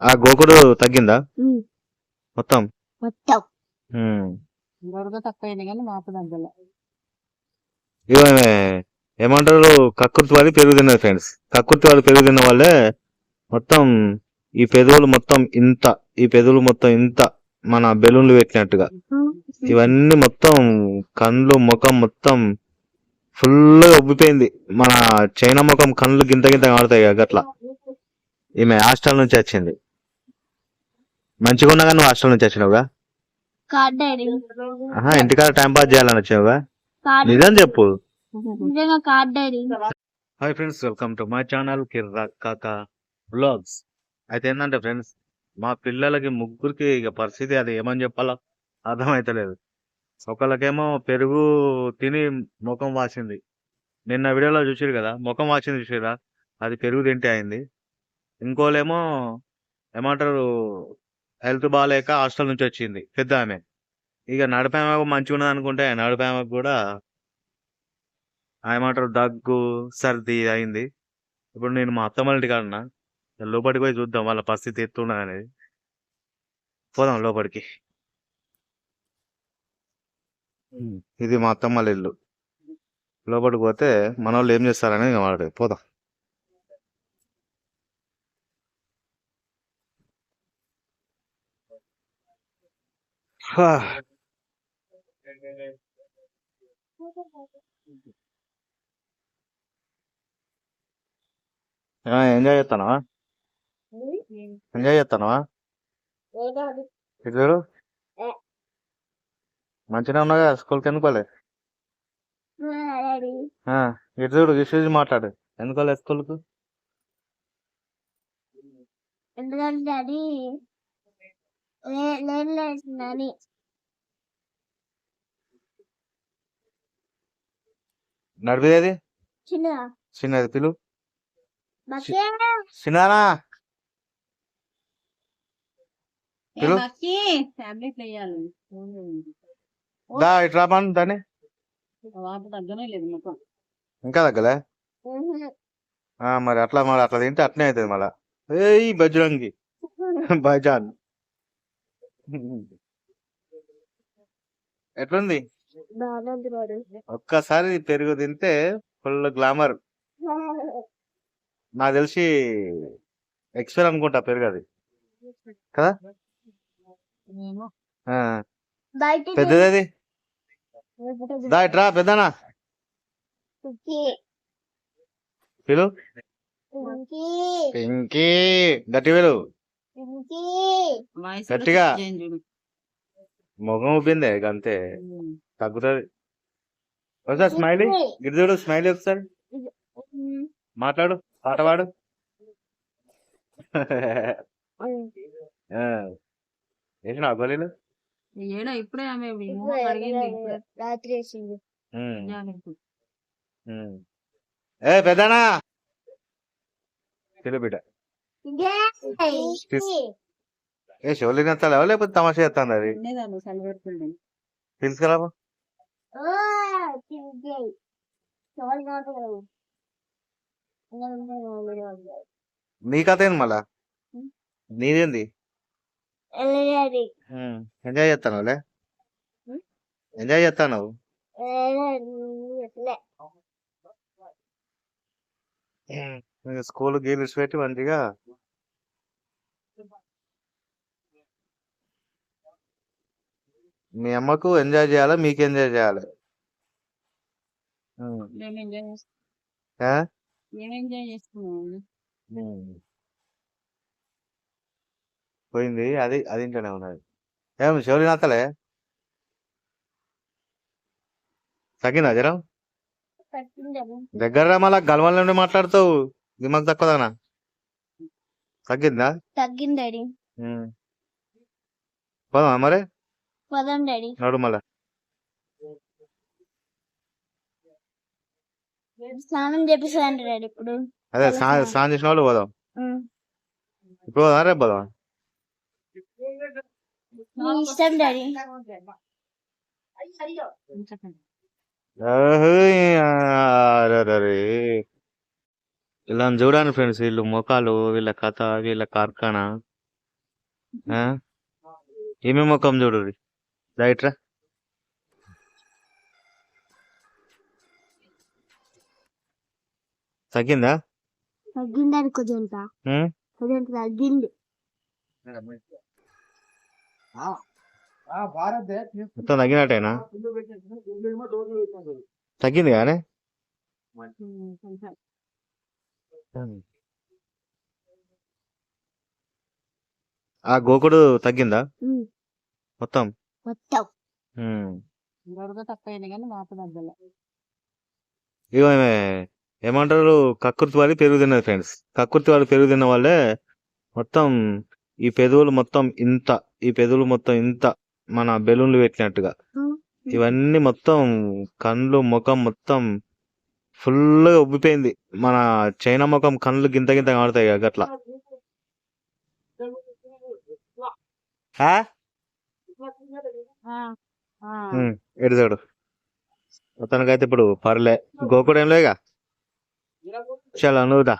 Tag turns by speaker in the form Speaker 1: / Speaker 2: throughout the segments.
Speaker 1: ఆ గోకుడు తగ్గిందా మొత్తం?
Speaker 2: మొత్తం
Speaker 1: ఏమంటారు, కక్కుర్తి వాళ్ళు పెరుగు తిన్నది ఫ్రెండ్స్. కక్కుర్తి వాళ్ళు పెరుగు తిన్న వాళ్ళే మొత్తం ఈ పెదవులు మొత్తం ఇంత మన బెలూన్లు పెట్టినట్టుగా ఇవన్నీ మొత్తం కళ్ళు ముఖం మొత్తం ఫుల్ ఉబ్బిపోయింది. మన చైనా ముఖం కళ్ళు గింత గింత ఆడతాయి గట్లా. ఈమె హాస్టల్ నుంచి వచ్చింది. మంచిగా ఉన్నా కానీ నువ్వు హాస్టల్ నుంచి వచ్చినావుగా. ఇంటికాడ టైం పాస్ చేయాలని వచ్చావుగా. నిజం చెప్పు. Hi friends, welcome to my channel Kirrak Kaka vlogs. అయితే ఏంటంటే ఫ్రెండ్స్, మా పిల్లలకి ముగ్గురికి ఇక పరిస్థితి అది ఏమని చెప్పాలో అర్థమైతలేదు. ఒకళ్ళకేమో పెరుగు తిని ముఖం వాసింది. నిన్న వీడియోలో చూసిరు కదా, ముఖం వాసింది చూసిరా, అది పెరుగు తింటే అయింది. ఇంకోలేమో ఏమంటారు, హెల్త్ బాగాలేక హాస్టల్ నుంచి వచ్చింది పెద్ద ఆమె. ఇక నడిపామెకు మంచిగా ఉన్నది అనుకుంటే నడిపామెకు కూడా ఏమంటారు దగ్గు సర్ది అయింది. ఇప్పుడు నేను మా అత్తమ్మ ఇంటికాడ ఉన్నా. లోపలికి పోయి చూద్దాం వాళ్ళ పరిస్థితి ఎత్తున్నది అనేది. పోదాం లోపలికి. ఇది మా అత్తమ్మల ఇల్లు. లోపలికి పోతే మన వాళ్ళు ఏం చేస్తారని వాడు పోదాం. ఎంజాయ్ చేస్తానవా? ఎంజాయ్ చేస్తానవా? ఇటు మంచిగా ఉన్నాగా. స్కూల్కి ఎందుకోలే? ఇటు చూడు, చూసి మాట్లాడు. ఎందుకోలే స్కూల్కు?
Speaker 2: ఎందుకంటే అది
Speaker 1: నడిపేది చిన్నది పిలు. చిన్నానా దా ఇటు రామని దాన్ని. ఇంకా తగ్గలే? మరి అట్లా తింటే అట్నే అవుతుంది మళ్ళా. ఏయ్ బజరంగి బజాన్ ఎట్లుంది? ఒక్కసారి పెరుగు తింటే ఫుల్ గ్లామర్. నాకు తెలిసి ఎక్స్పైర్ అనుకుంటా పెరుగు అది కదా. పెద్దది దా ఇట్రా పెద్దనా పిలు. పింకీ గట్టి పిలు గట్టిగా. ముఖం ఉబ్బిందే అంతే, తగ్గుతుంది. ఒకసారి స్మైలీ గిరిజుడు, స్మైలీ ఒకసారి మాట్లాడు, పాట పాడు. వేసిన గోళీలు
Speaker 2: ఇప్పుడే రాత్రి వేసింది.
Speaker 1: పెద్దనా పిలు బిడ్డ. షోలీ నెత్తాలేవా లేకపోతే తమాషా చేస్తాను అది? తీసుకురా నీ కథ ఏంది మళ్ళా? నీదేంది? ఎంజాయ్ చేస్తాను, ఎంజాయ్ చేస్తాను. స్కూల్ గీలిసి పెట్టి మంచిగా మీ అమ్మకు ఎంజాయ్ చేయాలి, మీకు ఎంజాయ్ చేయాలి. పోయింది అది ఇంట్లోనే ఉన్నది. ఏం శివరి నాతలే తగ్గిందా జ్వరం? దగ్గర మళ్ళా గల్వల నుండి మాట్లాడుతావు, దిమాగ్ తక్కువదానా? తగ్గిందా?
Speaker 2: తగ్గింది డాడీ.
Speaker 1: పోదామా మరి?
Speaker 2: పోదాం డాడీ.
Speaker 1: నడు మళ్ళా.
Speaker 2: స్నానం చేపిస్తాంట డాడీ ఇప్పుడు.
Speaker 1: అదే స్నానం చేసిన వాళ్ళు పోదాం. ఇప్పుడు పోదాం, రేపు పోదాం.
Speaker 2: ఇష్టం డాడీ.
Speaker 1: ఇలా చూడండి ఫ్రెండ్స్, వీళ్ళు ముఖాలు, వీళ్ళ కథ, వీళ్ళ కార్ఖానా. ఆ? ఈమె ముఖం చూడు రైట్రా. తగ్గిందా?
Speaker 2: తగ్గిందని కొంచెం
Speaker 1: ఉమ్?
Speaker 2: కొంచెం తగ్గింది.
Speaker 1: మొత్తం తగ్గినట్టేనా? తగ్గింది కానీ ఆ గోకుడు తగ్గిందా మొత్తం?
Speaker 2: మొత్తం
Speaker 1: ఉమ్.
Speaker 2: తక్కువైంది కానీ మాకు తగ్గలే.
Speaker 1: ఇగో ఈమె ఏమంటారు, కక్కుర్తి వాడి పెరుగు తిన్నది ఫ్రెండ్స్. కక్కుర్తి వాడి పెరుగు తిన్న వాళ్ళే మొత్తం ఈ పెదవులు మొత్తం ఇంత, ఈ పెదవులు మొత్తం ఇంత మన బెలూన్లు పెట్టినట్టుగా ఇవన్నీ మొత్తం కళ్ళు ముఖం మొత్తం ఫుల్ గా ఉబ్బిపోయింది. మన చైనా ముఖం కళ్ళు గింత గింత కనబడతాయి కదా గట్లా. ఆ? ఎడు చూడు మొత్తానికైతే ఇప్పుడు పర్లే. గోకుడు ఏం లేగా. చాలా నువ్వుదా.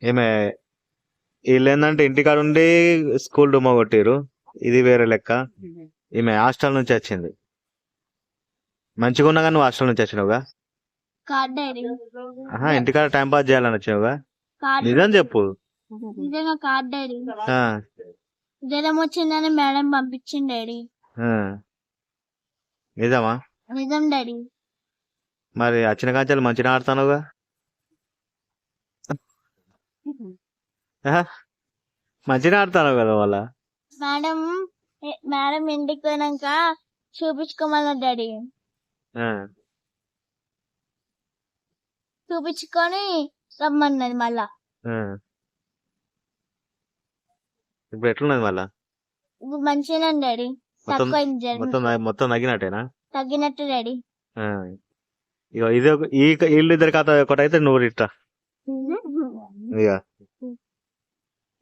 Speaker 1: ఏమే వీళ్ళు ఏంటంటే ఇంటికాడ ఉండి స్కూల్ డుమ్మా కొట్టిరు. ఇది వేరే లెక్క. ఈమె హాస్టల్ నుంచి వచ్చింది. మంచిగా ఉన్నా కానీ నువ్వు హాస్టల్ నుంచి వచ్చినావుగా.
Speaker 2: కార్డ్ డైరీ
Speaker 1: ఆహా, ఇంటికాడ టైం పాస్ చేయాలని వచ్చినావుగా.
Speaker 2: కార్డ్
Speaker 1: నిజం చెప్పు.
Speaker 2: నిజంగా కార్డ్ డైరీ
Speaker 1: ఆ,
Speaker 2: జ్వరం వచ్చిందని మేడం పంపించింది డాడీ.
Speaker 1: ఆ. నిజమా?
Speaker 2: నిజం డాడీ.
Speaker 1: మరి వచ్చిన కాంచాలు మంచిగా ఆడుతున్నావుగా. ఆహా, మంచిగా ఆడుతున్నావు కదా వాళ్ళ.
Speaker 2: మేడం మేడం ఇంటికి పోయినాక చూపించుకోమన్నా డాడీ.
Speaker 1: ఆ,
Speaker 2: చూపించుకొని రమ్మన్నది మళ్ళా.
Speaker 1: ఆ. ఇప్పుడు ఎట్లున్నది మళ్ళా?
Speaker 2: ఇప్పుడు మంచిగానే డాడీ.
Speaker 1: మొత్తం
Speaker 2: తక్కువైంది జ్వరం.
Speaker 1: మొత్తం తగ్గినట్టేనా?
Speaker 2: తగ్గినట్టు డాడీ.
Speaker 1: ఆ. ఇక ఇది ఈ వీళ్ళు ఇద్దరు కథ ఒకటి అయితే నువ్వు ఇట్లా. ఇక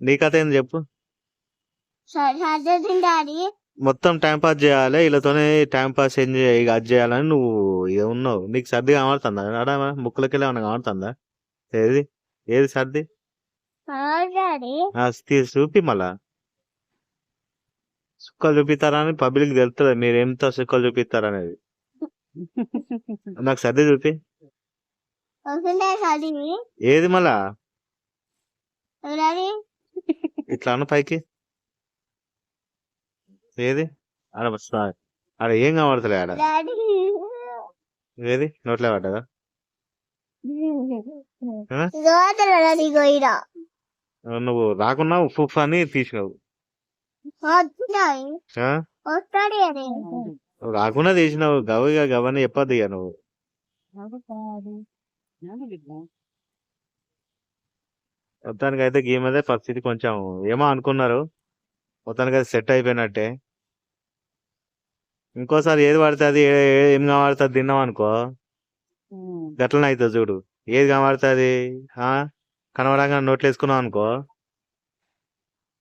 Speaker 1: నీ కథ ఏంది చెప్పు.
Speaker 2: సరే డాడీ.
Speaker 1: మొత్తం టైం పాస్ చేయాలి వీళ్ళతోనే, టైం పాస్ ఎంజాయ్ ఇక అది చేయాలని నువ్వు ఇక ఉన్నావు. నీకు సర్ది కనబడుతుందా? అడా ముక్కులకి ఏమన్నా కనబడుతుందా? ఏది ఏది సర్ది?
Speaker 2: డాడీ
Speaker 1: చూపి మళ్ళా. సుక్కలు చూపిస్తారని పబ్లిక్ తెలుస్తుంది మీరు ఎంత సుక్కలు చూపిస్తారనేది. నాకు సర్ది చూపి. ఏది మళ్ళా? ఇట్లా అన్న పైకి. ఏది ఆడ ఆడ ఏం కనబడతలే ఆడ. ఏది నోట్లే పడ్డదా? నువ్వు రాకున్నా ఉప్పు అని తీసినావు. నువ్వు రాకుండా తీసినావు. గవగా గవని చెప్పద్దు ఇక నువ్వు. మొత్తానికి అయితే గేమ్ అదే పరిస్థితి. కొంచెం ఏమో అనుకున్నారు, మొత్తానికి అయితే సెట్ అయిపోయినట్టే. ఇంకోసారి ఏది పడితే అది ఏం కనబడుతుంది తిన్నాం అనుకో గట్లనే అవుతుంది చూడు. ఏది కనబడుతుంది కనబడంగా నోట్లు వేసుకున్నావు అనుకో.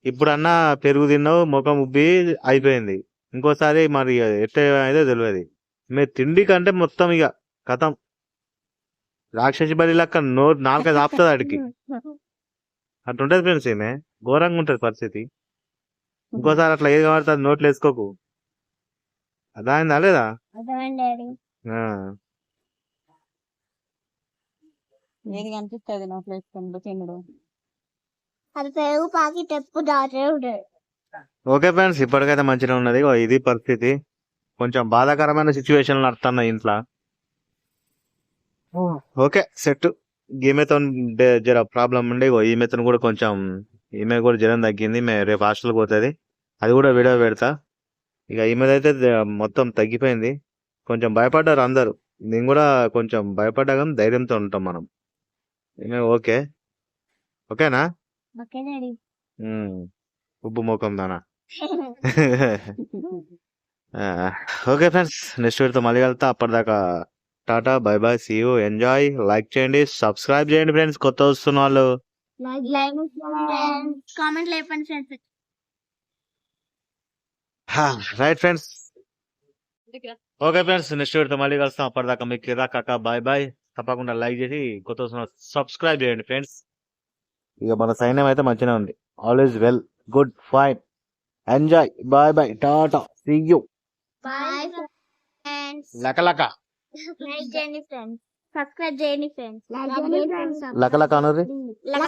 Speaker 1: ఇప్పుడు అన్నా పెరుగు తిన్నావు ముఖం ఉబ్బి అయిపోయింది. ఇంకోసారి మరి ఎట్లా అయితే తెలియదు. మీరు తిండి కంటే మొత్తం ఇక కథం రాక్షసి బలి లెక్క నాలుకైదు ఆపుతుంది ఆడికి. అట్లుంటది ఫ్రెండ్స్. ఏమే ఘోరంగా ఉంటది పరిస్థితి. ఇంకోసారి అట్లా ఏది కనబడుతుంది నోట్లు వేసుకోకు. అదాయిందా లేదా?
Speaker 2: ఏది కనిపిస్తుంది నోట్లో వేసుకుంటూ తినడు. అది పెరుగు పాకెట్ ఎప్పుడు దాటే ఉంటాడు.
Speaker 1: ఓకే ఫ్రెండ్స్, ఇప్పటికైతే మంచిగా ఉన్నది. ఇది పరిస్థితి. కొంచెం బాధాకరమైన సిచ్యువేషన్ నడుస్తున్నాయి ఇంట్లో. Okay set. ఈమెతో జర ప్రాబ్లం ఉండే. ఈమెతో కూడా కొంచెం ఈమె కూడా జ్వరం తగ్గింది. రేపు హాస్టల్కి పోతుంది. అది కూడా వీడియో పెడతా. ఇక ఈమెదైతే మొత్తం తగ్గిపోయింది. కొంచెం భయపడ్డారు అందరూ. నేను కూడా కొంచెం భయపడ్డా కానీ ధైర్యంతో ఉంటాం మనం. ఓకే ఓకేనా? ఉబ్బు ముఖం దానా. ఓకే ఫ్రెండ్స్, నెక్స్ట్ వీడియోతో మళ్ళీ వెళ్తా. అప్పటిదాకా tata, bye bye, see you, enjoy. Like చేయండి, సబ్స్క్రైబ్ చేయండి ఫ్రెండ్స్. కొత్త వస్తున్న వాళ్ళు
Speaker 2: కామెంట్ లేపండి friends.
Speaker 1: Right friends. Okay friends, next వీడియోతో మళ్ళీ కలుస్తాం. అప్పటిదాకా మీకు కాక బాయ్ బాయ్. తప్పకుండా లైక్ చేసి కొత్త వస్తున్న సబ్స్క్రైబ్ చేయండి ఫ్రెండ్స్. ఇక మన సైన్యం అయితే మంచిగా ఉంది. All is well, good, fine, enjoy, bye bye, tata, see you,
Speaker 2: bye friends.
Speaker 1: లకలక
Speaker 2: లైక్ చేయండి ఫ్రెండ్స్, సబ్స్క్రైబ్ చేయండి ఫ్రెండ్స్.
Speaker 1: లకలక అనుర్రి.
Speaker 2: లక